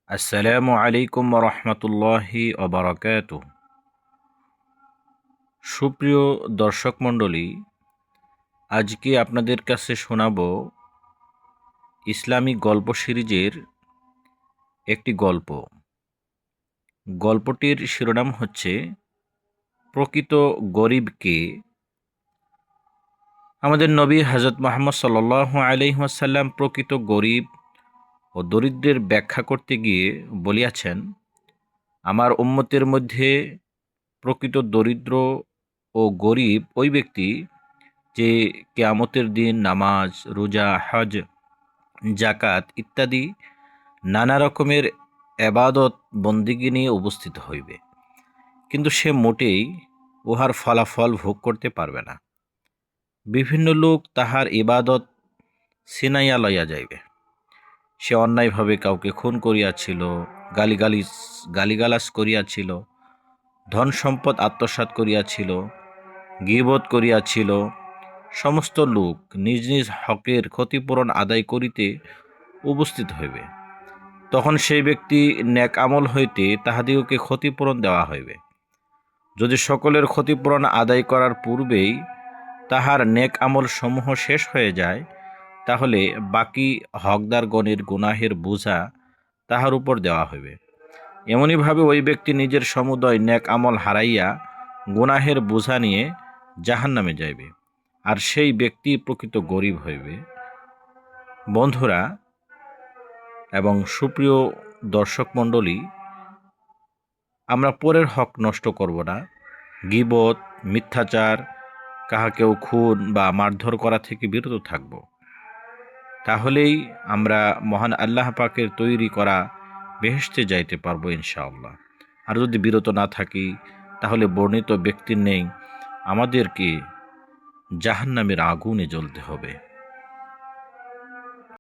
আসসালামু আলাইকুম রহমতুল্লাহি অবরাকাতুহ। সুপ্রিয় দর্শক মণ্ডলী, আজকে আপনাদের কাছে শোনাব ইসলামিক গল্প সিরিজের একটি গল্প। গল্পটির শিরোনাম হচ্ছে প্রকৃত গরিব কে। আমাদের নবী হযরত মুহাম্মদ সাল্লাল্লাহু আলাইহি ওয়াসাল্লাম প্রকৃত গরিব ও দরিদ্রের ব্যাখ্যা করতে গিয়ে বলিয়াছেন, আমার উম্মতের মধ্যে প্রকৃত দরিদ্র ও গরিব ওই ব্যক্তি যে কিয়ামতের দিন নামাজ, রোজা, হজ, জাকাত ইত্যাদি নানা রকমের এবাদত বন্দিগি নিয়ে উপস্থিত হইবে, কিন্তু সে মোটেই উহার ফলাফল ভোগ করতে পারবে না। বিভিন্ন লোক তাহার ইবাদত ছিনাইয়া লইয়া যাইবে। সে অন্যায়ভাবে কাউকে খুন করিয়াছিল, গালিগালাজ করিয়াছিল, ধন সম্পদ আত্মসাৎ করিয়াছিল, গীবত করিয়াছিল। সমস্ত লোক নিজ নিজ হকের ক্ষতিপূরণ আদায় করিতে উপস্থিত হইবে। তখন সেই ব্যক্তি নেক আমল হইতে তাহাদিগকে ক্ষতিপূরণ দেওয়া হইবে। যদি সকলের ক্ষতিপূরণ আদায় করার পূর্বেই তাহার নেক আমল সমূহ শেষ হয়ে যায়, তাহলে বাকি হকদারগণের গুনাহের বোঝা তাহার উপর দেওয়া হইবে। এমনিভাবে ওই ব্যক্তি নিজের সমুদয় নেক আমল হারাইয়া গুনাহের বোঝা নিয়ে জাহান্নামে যাইবে, আর সেই ব্যক্তি প্রকৃত গরিব হইবে। বন্ধুরা এবং সুপ্রিয় দর্শক মণ্ডলী, আমরা পরের হক নষ্ট করব না। গীবত, মিথ্যাচার, কাহাকেও খুন বা মারধর করা থেকে বিরত থাকব। তাহলেই আমরা মহান আল্লাহ পাকের তৈরি করা বেহেশতে যাইতে পারবো ইনশাআল্লাহ। আর যদি বিরত না থাকি, তাহলে বর্ণিত ব্যক্তির নেই আমাদেরকে জাহান্নামের আগুনে জ্বলতে হবে।